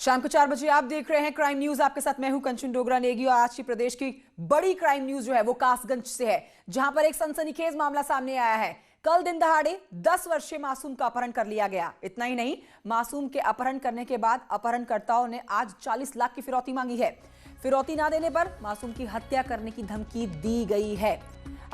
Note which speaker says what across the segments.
Speaker 1: शाम को 4 बजे आप देख रहे हैं क्राइम न्यूज। आपके साथ मैं हूं कंचन डोगरा नेगी और आज की प्रदेश की बड़ी क्राइम न्यूज जो है वो कासगंज से है, जहां पर एक सनसनीखेज मामला सामने आया है। कल दिन दहाड़े 10 वर्षीय मासूम का अपहरण कर लिया गया। इतना ही नहीं, मासूम के अपहरण करने के बाद अपहरणकर्ताओं ने आज 40 लाख की फिरौती मांगी है। फिरौती ना देने पर मासूम की हत्या करने की धमकी दी गई है।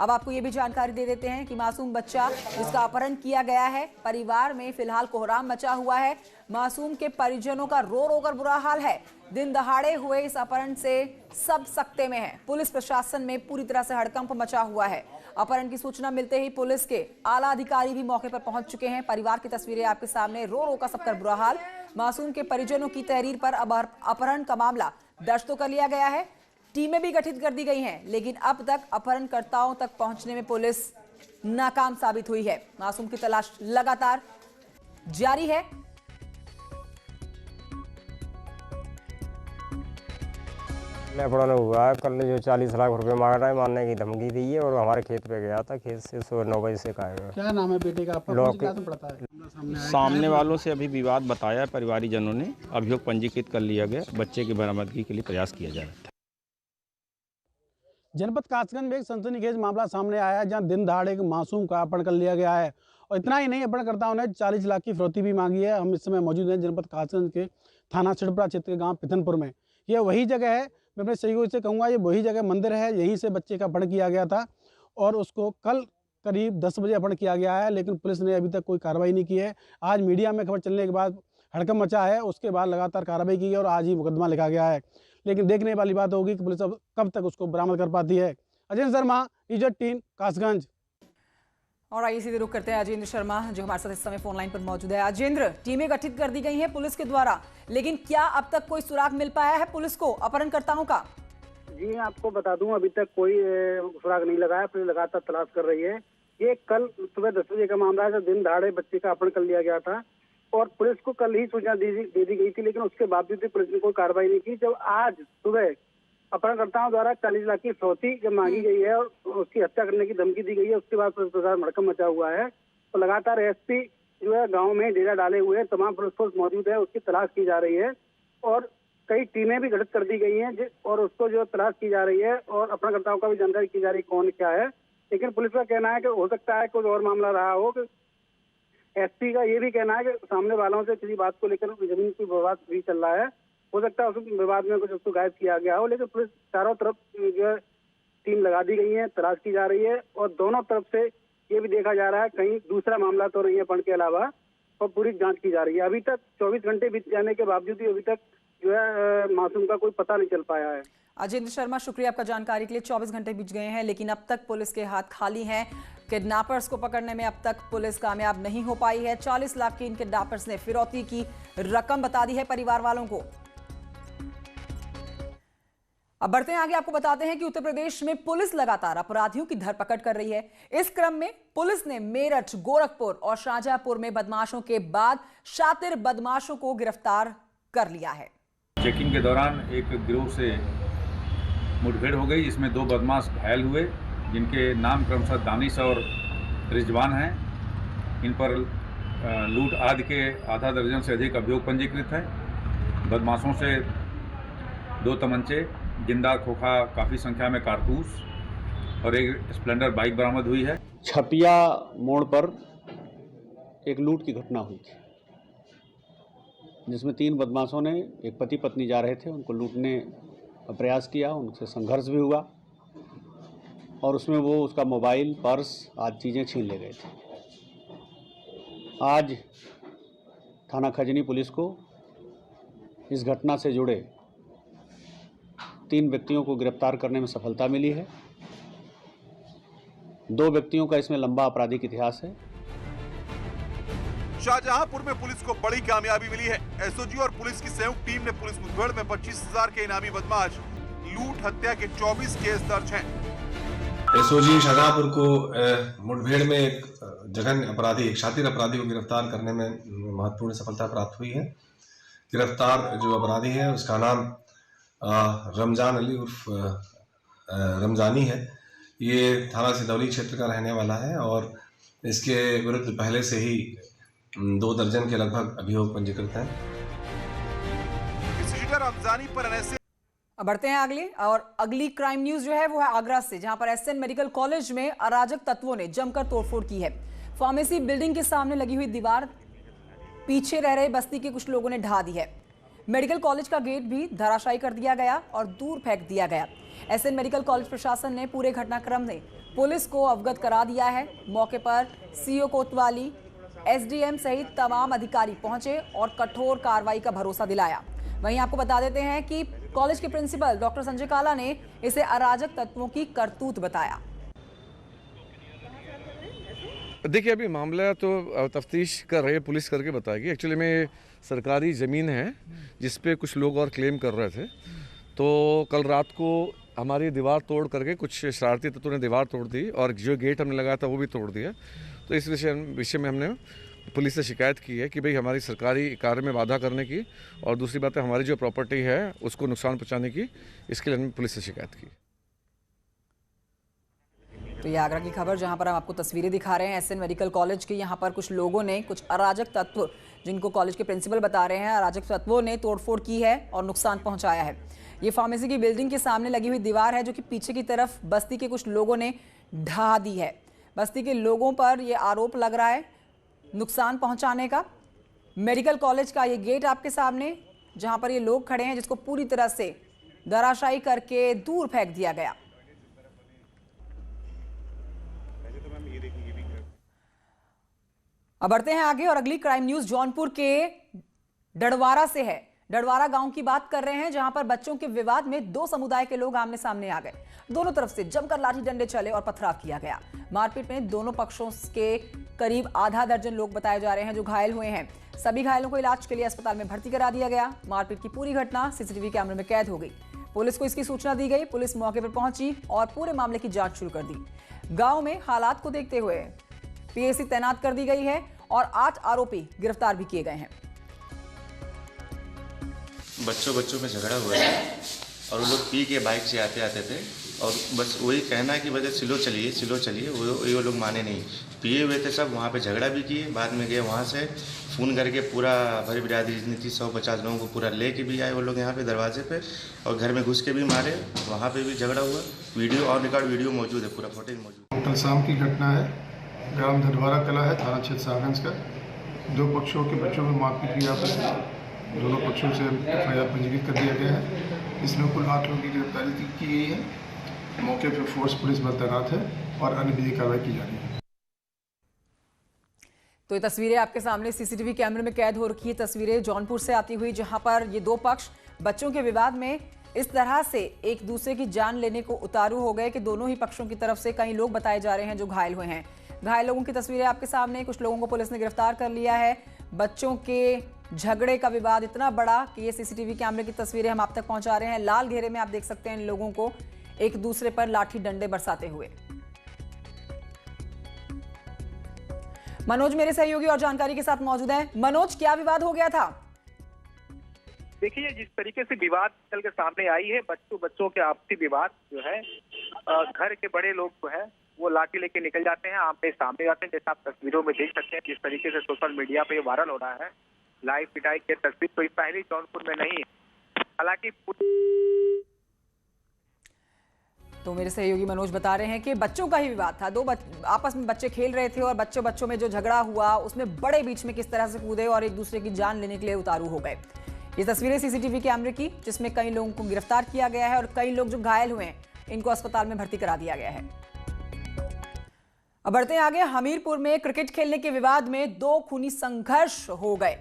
Speaker 1: अब आपको यह भी जानकारी दे देते हैं कि मासूम बच्चा जिसका अपहरण किया गया है, परिवार में फिलहाल कोहराम मचा हुआ है। मासूम के परिजनों का रो रो कर बुरा हाल है। दिन दहाड़े हुए इस अपहरण से सब सकते में है। पुलिस प्रशासन में पूरी तरह से हड़कंप मचा हुआ है। अपहरण की सूचना मिलते ही पुलिस के आला अधिकारी भी मौके पर पहुंच चुके हैं। परिवार की तस्वीरें आपके सामने, रो रो का सबका बुरा हाल। मासूम के परिजनों की तहरीर पर अपहरण का मामला दर्ज तो कर लिया गया है। टीमें भी गठित कर दी गई हैं, लेकिन अब तक अपहरणकर्ताओं तक पहुंचने में पुलिस नाकाम साबित हुई है। मासूम की तलाश लगातार जारी है।
Speaker 2: लफड़ा हुआ है। कल जो 40 लाख रुपए मांग रहा है, मारने की धमकी दी है और हमारे खेत पे गया था। खेत से सुबह 9 बजे से आएगा।
Speaker 3: क्या नाम है बेटे का? आपका कौन सी क्लास में पढ़ता है?
Speaker 4: सामने वालों से अभी विवाद बताया परिवारी जनों ने। अभियोग पंजीकृत कर लिया गया। बच्चे की बरामदगी के लिए प्रयास किया जा रहा है।
Speaker 3: जनपद कासगंज में एक सनसनीखेज मामला सामने आया है, जहां दिन दहाड़े एक मासूम का अपहरण कर लिया गया है। और इतना ही नहीं, अपहरणकर्ताओं ने 40 लाख की फिरौती भी मांगी है। हम इस समय मौजूद हैं जनपद कासगंज के थाना छिड़परा क्षेत्र के गांव पिथनपुर में। यह वही जगह है, मैं अपने सहयोगियों से कहूँगा, ये वही जगह मंदिर है। यहीं से बच्चे का अपहरण किया गया था और उसको कल करीब 10 बजे अपहरण किया गया है, लेकिन पुलिस ने अभी तक कोई कार्रवाई नहीं की है। आज मीडिया में खबर चलने के बाद हड़कंप मचा है। उसके बाद लगातार कार्रवाई की गई और आज ही मुकदमा लिखा गया है। लेकिन देखने वाली बात होगी कि पुलिस अब कब तक उसको बरामद कर पाती है। अजेंद्र शर्मा, इज्जत टीम, कासगंज।
Speaker 1: और आइए सीधे रुख करते हैं अजेंद्र शर्मा, जो हमारे साथ इस समय फोन लाइन पर मौजूद है। अजेंद्र, टीमें गठित कर दी गई हैं पुलिस के द्वारा, लेकिन क्या अब तक कोई सुराग मिल पाया है पुलिस को अपहरणकर्ताओं का?
Speaker 5: जी, आपको बता दूं, अभी तक कोई सुराग नहीं लगा है। पुलिस लगातार तलाश कर रही है। ये कल सुबह 10 बजे का मामला है, जब दिन दहाड़े बच्चे का अपहरण कर लिया गया था और पुलिस को कल ही सूचना दे दी गई थी, लेकिन उसके बावजूद भी पुलिस ने कोई कार्रवाई नहीं की। जब आज सुबह अपहरणकर्ताओं द्वारा 40 लाख की फिरौती जब मांगी गई है और उसकी हत्या करने की धमकी दी गई है, उसके बाद पुलिस प्रशासन हड़कंप मचा हुआ है। तो लगातार एसपी जो है गांव में डेरा डाले हुए, तमाम पुलिस फोर्स मौजूद है, उसकी तलाश की जा रही है और कई टीमें भी गठित कर दी गई हैं और उसको जो तलाश की जा रही है और अपहरणकर्ताओं का भी जानकारी की जा रही है कौन क्या है। लेकिन पुलिस का कहना है कि हो सकता है कुछ और मामला रहा हो। एसपी का ये भी कहना है कि सामने वालों से किसी बात को लेकर जमीन की विवाद भी चल रहा है। हो सकता है उस विवाद में कुछ उसको गायब किया गया हो, लेकिन पुलिस चारों तरफ जो है टीम लगा दी गई है, तलाश की जा रही है और दोनों तरफ से ये भी देखा जा रहा है कहीं दूसरा मामला तो नहीं है अपहरण के अलावा, और पूरी जांच की जा रही है। अभी तक 24 घंटे बीत जाने के बावजूद भी अभी तक जो है मासूम का कोई पता नहीं चल पाया है।
Speaker 1: अजेंद्र शर्मा, शुक्रिया आपका जानकारी के लिए। 24 घंटे बीत गए हैं, लेकिन अब तक पुलिस के हाथ खाली हैं। किडनैपर्स को पकड़ने में अब तक पुलिस कामयाब नहीं हो पाई है। 40 लाख की इन किडनैपर्स ने फिरौती की रकम बता दी है परिवार वालों को। अब बढ़ते हैं आगे, आपको बताते हैं कि उत्तर प्रदेश में पुलिस लगातार अपराधियों की धरपकड़ कर रही है। इस क्रम में पुलिस ने मेरठ, गोरखपुर और शाहजहांपुर में बदमाशों के बाद शातिर बदमाशों को गिरफ्तार कर लिया है।
Speaker 6: चेकिंग के दौरान एक गिरोह से मुठभेड़ हो गई, जिसमें 2 बदमाश घायल हुए, जिनके नाम क्रमशः दानिश और रिजवान हैं। इन पर लूट आदि के आधा दर्जन से अधिक अभियोग पंजीकृत है। बदमाशों से 2 तमंचे, जिंदा खोखा, काफ़ी संख्या में कारतूस और एक स्प्लेंडर बाइक बरामद हुई है।
Speaker 7: छपिया मोड़ पर एक लूट की घटना हुई थी, जिसमें 3 बदमाशों ने, एक पति पत्नी जा रहे थे, उनको लूटने का प्रयास किया। उनसे संघर्ष भी हुआ और उसमें वो उसका मोबाइल, पर्स आदि चीज़ें छीन ले गए थे। आज थाना खजनी पुलिस को इस घटना से जुड़े 3 व्यक्तियों को गिरफ्तार करने में सफलता मिली है। 2 व्यक्तियों का इसमें लंबा आपराधिक इतिहास है।
Speaker 8: शाहजहांपुर में पुलिस को बड़ी कामयाबी मिली है। एसओजी और पुलिस की संयुक्त टीम ने पुलिस मुठभेड़ में 25,000 के इनामी बदमाश, लूट हत्या के 24 केस दर्ज हैं।
Speaker 9: एसओजी शाहजहांपुर को मुठभेड़ में एक जघन्य अपराधी, एक शातिर अपराधी को गिरफ्तार करने में महत्वपूर्ण सफलता प्राप्त हुई है। गिरफ्तार जो अपराधी है उसका नाम रमजान अली उर्फ रमजानी है। ये थाना सिंदौली क्षेत्र का रहने वाला है और इसके विरुद्ध पहले से ही 2 दर्जन के लगभग अभियोग पंजीकृत हैं।
Speaker 8: लीवर रमजानी पर एनएसए।
Speaker 1: अब बढ़ते हैं अगले और अगली क्राइम न्यूज जो है वो है आगरा से, जहां पर एसएन मेडिकल कॉलेज में अराजक तत्वों ने जमकर तोड़फोड़ की है। फार्मेसी बिल्डिंग के सामने लगी हुई दीवार पीछे रह रहे बस्ती के कुछ लोगों ने ढा दी है। मेडिकल कॉलेज का गेट भी धराशायी कर दिया गया और दूर फेंक दिया गया। एसएन मेडिकल कॉलेज प्रशासन ने पूरे घटनाक्रम में पुलिस को अवगत करा दिया है। मौके पर सीओ कोतवाली, एसडीएम सहित तमाम अधिकारी पहुंचे और कठोर कार्रवाई का भरोसा दिलाया। वहीं आपको बता देते हैं कि कॉलेज के प्रिंसिपल डॉक्टर संजय काला ने इसे अराजक तत्वों की करतूत बताया।
Speaker 10: देखिए, अभी मामला तो तफ्तीश कर रहे, पुलिस करके बताएगी। एक्चुअली में सरकारी ज़मीन है जिस पे कुछ लोग और क्लेम कर रहे थे, तो कल रात को हमारी दीवार तोड़ करके कुछ शरारती तत्वों ने दीवार तोड़ दी और जो गेट हमने लगाया था वो भी तोड़ दिया। तो इस विषय में हमने पुलिस से शिकायत की है कि भाई हमारी सरकारी कार्य में बाधा करने की और दूसरी बात है हमारी जो प्रॉपर्टी है उसको नुकसान पहुंचाने की, इसके लिए हमने पुलिस से शिकायत की।
Speaker 1: तो ये आगरा की खबर, जहां पर हम आपको तस्वीरें दिखा रहे हैं एसएन मेडिकल कॉलेज की। यहां पर कुछ लोगों ने, कुछ अराजक तत्व जिनको कॉलेज के प्रिंसिपल बता रहे हैं, अराजक तत्वों ने तोड़फोड़ की है और नुकसान पहुंचाया है। ये फार्मेसी की बिल्डिंग के सामने लगी हुई दीवार है जो कि पीछे की तरफ बस्ती के कुछ लोगों ने ढा दी है। बस्ती के लोगों पर यह आरोप लग रहा है नुकसान पहुंचाने का। मेडिकल कॉलेज का ये गेट आपके सामने, जहां पर ये लोग खड़े हैं, जिसको पूरी तरह से धराशायी करके दूर फेंक दिया गया। अब बढ़ते हैं आगे और अगली क्राइम न्यूज जौनपुर के डडवारा से है। डडवारा गांव की बात कर रहे हैं, जहां पर बच्चों के विवाद में दो समुदाय के लोग आमने सामने आ गए। दोनों तरफ से जमकर लाठी डंडे चले और पथराव किया गया। मारपीट में दोनों पक्षों के करीब आधा दर्जन लोग बताए जा रहे हैं जो घायल हुए हैं। सभी घायलों को इलाज के लिए अस्पताल में भर्ती करा दिया गया। मारपीट की पूरी घटना सीसीटीवी कैमरे में कैद हो गई। पुलिस को इसकी सूचना दी गई। पुलिस मौके पर पहुंची और पूरे मामले की जांच शुरू कर दी। गांव में हालात को देखते हुए पीएसी तैनात कर दी गई है और 8 आरोपी गिरफ्तार भी किए गए हैं।
Speaker 11: बच्चों में झगड़ा हुआ है और वो लोग पी के बाइक से आते थे और बस वही कहना है कि वजह सिलो चलिए वो लोग माने नहीं। पिए हुए थे सब, वहाँ पे झगड़ा भी किए। बाद में गए वहाँ से फ़ोन करके पूरा भरी बिरादरी जितनी थी 150 लोगों को पूरा लेके भी आए वो लोग यहाँ पे दरवाजे पे और घर में घुस के भी मारे। वहाँ पे भी झगड़ा हुआ। वीडियो और रिकॉर्ड वीडियो मौजूद है, पूरा फुटेज मौजूद है।
Speaker 12: कल शाम की घटना है, ग्राम धडवारा कला है, थाना क्षेत्र साहबगंज का। दो पक्षों के बच्चों में मारपीट हुई आपस में। दोनों पक्षों से एफआईआर पंजीकृत कर दिया गया है। इसमें कुल 8 लोगों की गिरफ्तारी की गई है। मौके पर फोर्स पुलिस बल तैनात है और अन्य विधिक कार्रवाई की जा रही है।
Speaker 1: तो ये तस्वीरें आपके सामने सीसीटीवी कैमरे में कैद हो रखी है। तस्वीरें जौनपुर से आती हुई, जहां पर ये दो पक्ष बच्चों के विवाद में इस तरह से एक दूसरे की जान लेने को उतारू हो गए कि दोनों ही पक्षों की तरफ से कई लोग बताए जा रहे हैं जो घायल हुए हैं। घायल लोगों की तस्वीरें आपके सामने। कुछ लोगों को पुलिस ने गिरफ्तार कर लिया है। बच्चों के झगड़े का विवाद इतना बड़ा कि ये सीसीटीवी कैमरे की तस्वीरें हम आप तक पहुंचा रहे हैं। लाल घेरे में आप देख सकते हैं इन लोगों को एक दूसरे पर लाठी डंडे बरसाते हुए। मनोज मेरे सहयोगी और जानकारी के साथ मौजूद है। मनोज, क्या विवाद हो गया था?
Speaker 13: देखिए, जिस तरीके से विवाद चल के सामने आई है, बच्चों के आपसी विवाद जो है, घर के बड़े लोग जो है वो लाठी लेके निकल जाते हैं, आमने सामने जाते हैं। जैसे आप तस्वीरों में देख सकते हैं जिस तरीके से सोशल मीडिया पे वायरल हो रहा है लाइव पिटाई की तस्वीर, तो पहली जौनपुर में नहीं। हालांकि
Speaker 1: तो मेरे सहयोगी मनोज बता रहे हैं कि बच्चों का ही विवाद था। आपस में बच्चे खेल रहे थे और बच्चों में जो झगड़ा हुआ उसमें बड़े बीच में किस तरह से कूदे और एक दूसरे की जान लेने के लिए उतारू हो गए। ये तस्वीरें सीसीटीवी कैमरे की, जिसमें कई लोगों को गिरफ्तार किया गया है और कई लोग जो घायल हुए हैं इनको अस्पताल में भर्ती करा दिया गया है। अब बढ़ते हैं आगे। हमीरपुर में क्रिकेट खेलने के विवाद में 2 खूनी संघर्ष हो गए,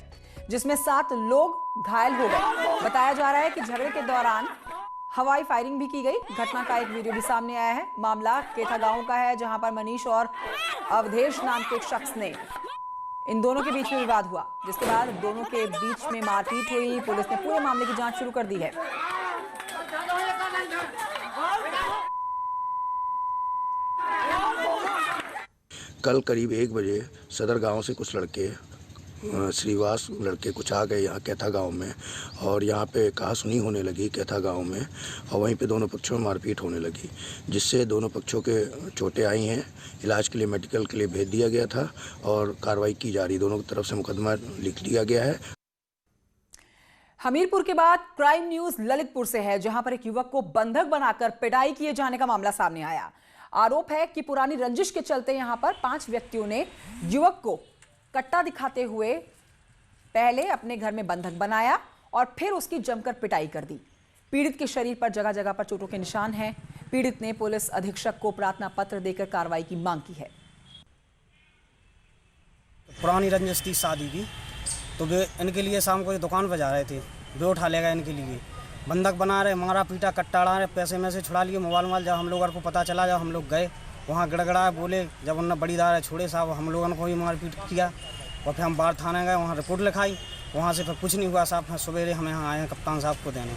Speaker 1: जिसमें 7 लोग घायल हो गए। बताया जा रहा है कि झगड़े के दौरान हवाई फायरिंग भी की गई। घटना का एक वीडियो भी सामने आया है। मामला केथा गांव का है, जहां पर मनीष और अवधेश नाम के एक शख्स ने इन दोनों के बीच में विवाद हुआ, जिसके बाद दोनों के बीच में मारपीट हुई। पुलिस ने पूरे मामले की जांच शुरू कर दी है।
Speaker 14: कल करीब 1 बजे सदर गांव से कुछ लड़के श्रीवास लड़के कुछ आ गए यहाँ कैथा गांव में और यहाँ पे कहासुनी होने लगी कैथा गांव में और वहीं पे दोनों पक्षों में मारपीट होने लगी, जिससे दोनों पक्षों के चोटें आई हैं। इलाज के लिए मेडिकल के लिए भेज दिया गया था और कार्रवाई की जा रही। दोनों की तरफ से मुकदमा लिख लिया गया है।
Speaker 1: हमीरपुर के बाद क्राइम न्यूज ललितपुर से है, जहां पर एक युवक को बंधक बनाकर पिटाई किए जाने का मामला सामने आया। आरोप है कि पुरानी रंजिश के चलते यहां पर 5 व्यक्तियों ने युवक को कट्टा दिखाते हुए पहले अपने घर में बंधक बनाया और फिर उसकी जमकर पिटाई कर दी। पीड़ित के शरीर पर जगह जगह पर चोटों के निशान हैं। पीड़ित ने पुलिस अधीक्षक को प्रार्थना पत्र देकर कार्रवाई की मांग की है।
Speaker 15: पुरानी रंजिश थी शादी की, तो वे इनके लिए शाम को दुकान पर जा रहे थे, वे उठा लेगा इनके लिए, बंधक बना रहे, मारा पीटा, कट्टा अड़ा रहे, पैसे में से छुड़ा लिए, मोबाइल। जब हम लोगों को पता चला, जब हम लोग गए वहाँ गड़गड़ा बोले, जब उन्होंने बड़ी दार छोड़े साहब, हम लोगों को भी मारपीट किया और फिर हम बाहर थाने गए, वहाँ रिपोर्ट लिखाई, वहाँ से फिर कुछ नहीं हुआ साहब। फिर सवेरे हम यहाँ आए हैं कप्तान साहब को देने।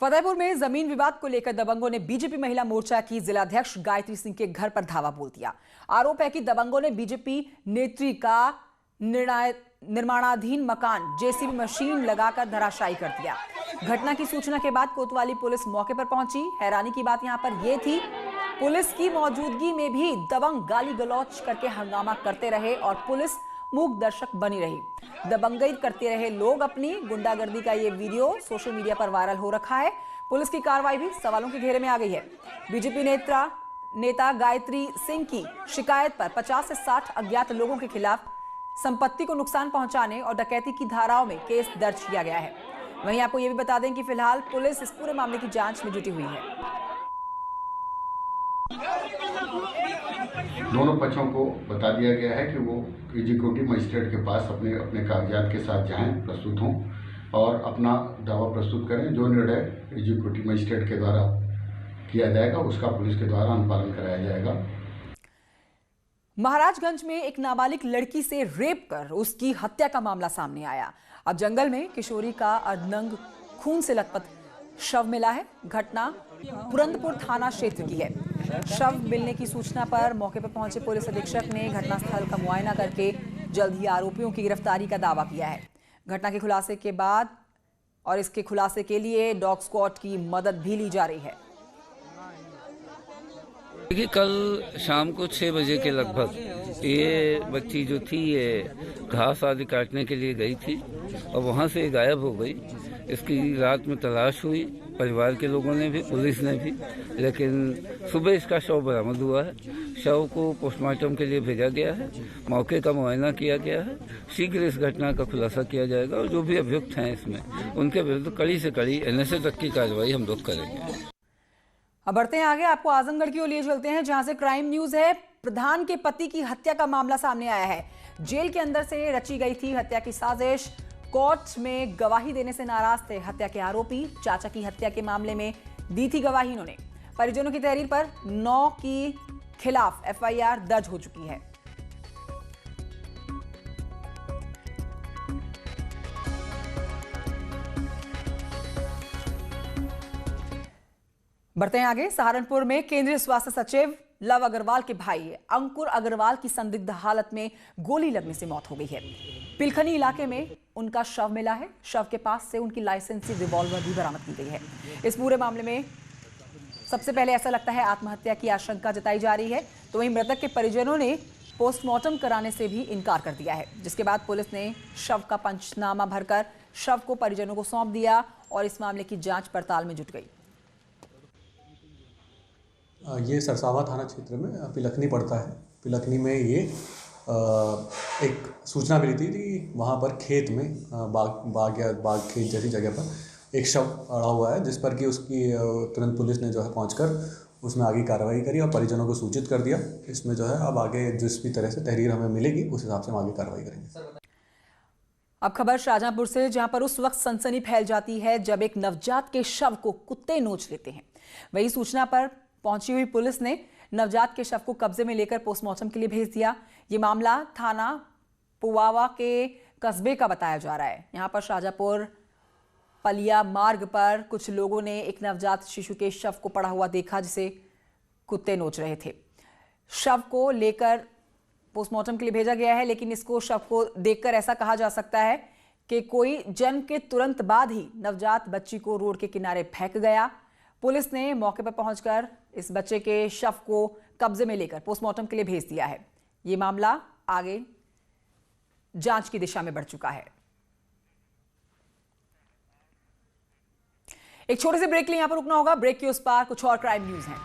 Speaker 1: फतेहपुर में जमीन विवाद को लेकर दबंगों ने बीजेपी महिला मोर्चा की जिलाध्यक्ष गायत्री सिंह के घर पर धावा बोल दिया। आरोप है कि दबंगों ने बीजेपी नेत्री का निर्माणाधीन मकान जेसीबी मशीन लगाकर धराशायी कर दिया। घटना की सूचना के बाद कोतवाली पुलिस मौके पर पहुंची। हैरानी की बात यहां पर यह थी, पुलिस की मौजूदगी में भी दबंग गाली गलौज करके हंगामा करते रहे और पुलिस मूक दर्शक बनी रही। दबंगई करते रहे लोग। अपनी गुंडागर्दी का ये वीडियो सोशल मीडिया पर वायरल हो रखा है। पुलिस की कार्रवाई भी सवालों के घेरे में आ गई है। बीजेपी नेता गायत्री सिंह की शिकायत पर 50 से 60 अज्ञात लोगों के खिलाफ संपत्ति को नुकसान पहुंचाने और डकैती की धाराओं में केस दर्ज किया गया है। वहीं आपको यह भी बता दें कि फिलहाल पुलिस इस पूरे मामले की जांच में जुटी हुई है।
Speaker 16: दोनों पक्षों को बता दिया गया है कि वो एग्जीक्यूटिव मजिस्ट्रेट के पास अपने कागजात के साथ जाएं, प्रस्तुत हों और अपना दावा प्रस्तुत करें। जो निर्णय एग्जीक्यूटिव मजिस्ट्रेट के द्वारा किया जाएगा उसका पुलिस के द्वारा अनुपालन कराया जाएगा।
Speaker 1: महाराजगंज में एक नाबालिग लड़की से रेप कर उसकी हत्या का मामला सामने आया। अब जंगल में किशोरी का अर्धनंग खून से लथपथ शव मिला है। घटना पुरंदपुर थाना क्षेत्र की है। शव मिलने की सूचना पर मौके पर पहुंचे पुलिस अधीक्षक ने घटनास्थल का मुआयना करके जल्द ही आरोपियों की गिरफ्तारी का दावा किया है। घटना के खुलासे के बाद और इसके खुलासे के लिए डॉग स्क्वाड की मदद भी ली जा रही है।
Speaker 17: देखिए, कल शाम को 6 बजे के लगभग ये बच्ची जो थी ये घास आदि काटने के लिए गई थी और वहाँ से गायब हो गई। इसकी रात में तलाश हुई, परिवार के लोगों ने भी, पुलिस ने भी, लेकिन सुबह इसका शव बरामद हुआ है। शव को पोस्टमार्टम के लिए भेजा गया है। मौके का मुआयना किया गया है। शीघ्र इस घटना का खुलासा किया जाएगा और जो भी अभियुक्त हैं इसमें उनके विरुद्ध कड़ी से कड़ी NSA तक की कार्रवाई हम लोग करेंगे।
Speaker 1: अब बढ़ते हैं आगे, आपको आजमगढ़ की ओर लिए चलते हैं, जहां से क्राइम न्यूज है। प्रधान के पति की हत्या का मामला सामने आया है। जेल के अंदर से रची गई थी हत्या की साजिश। कोर्ट में गवाही देने से नाराज थे हत्या के आरोपी। चाचा की हत्या के मामले में दी थी गवाही इन्होंने। परिजनों की तहरीर पर 9 के खिलाफ FIR दर्ज हो चुकी है। बढ़ते हैं आगे, सहारनपुर में केंद्रीय स्वास्थ्य सचिव लव अग्रवाल के भाई अंकुर अग्रवाल की संदिग्ध हालत में गोली लगने से मौत हो गई है। पिलखनी इलाके में उनका शव मिला है। शव के पास से उनकी लाइसेंसी रिवॉल्वर भी बरामद की गई है। इस पूरे मामले में सबसे पहले ऐसा लगता है आत्महत्या की आशंका जताई जा रही है, तो वहीं मृतक के परिजनों ने पोस्टमार्टम कराने से भी इनकार कर दिया है, जिसके बाद पुलिस ने शव का पंचनामा भरकर शव को परिजनों को सौंप दिया और इस मामले की जांच पड़ताल में जुट गई।
Speaker 18: ये सरसावा थाना क्षेत्र में पिलखनी पड़ता है। पिलखनी में ये एक सूचना मिली थी कि वहाँ पर खेत में बाग खेत जैसी जगह पर एक शव अड़ा हुआ है, जिस पर कि उसकी तुरंत पुलिस ने जो है पहुंचकर उसमें आगे कार्रवाई करी और परिजनों को सूचित कर दिया। इसमें जो है अब आगे जिस भी तरह से तहरीर हमें मिलेगी उस हिसाब से हम आगे कार्रवाई करेंगे।
Speaker 1: अब खबर शाहजहांपुर से, जहां पर उस वक्त सनसनी फैल जाती है जब एक नवजात के शव को कुत्ते नोच लेते हैं। वही सूचना पर पहुंची हुई पुलिस ने नवजात के शव को कब्जे में लेकर पोस्टमार्टम के लिए भेज दिया। ये मामला थाना पुवावा के कस्बे का बताया जा रहा है। यहाँ पर शाहजहांपुर पलिया मार्ग पर कुछ लोगों ने एक नवजात शिशु के शव को पड़ा हुआ देखा, जिसे कुत्ते नोच रहे थे। शव को लेकर पोस्टमार्टम के लिए भेजा गया है, लेकिन इसको शव को देखकर ऐसा कहा जा सकता है कि कोई जन्म के तुरंत बाद ही नवजात बच्ची को रोड के किनारे फेंक गया। पुलिस ने मौके पर पहुंचकर इस बच्चे के शव को कब्जे में लेकर पोस्टमार्टम के लिए भेज दिया है। ये मामला आगे जांच की दिशा में बढ़ चुका है। एक छोटे से ब्रेक के लिए यहां पर रुकना होगा। ब्रेक के उस पार कुछ और क्राइम न्यूज हैं।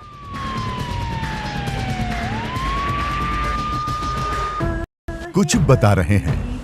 Speaker 19: कुछ बता रहे हैं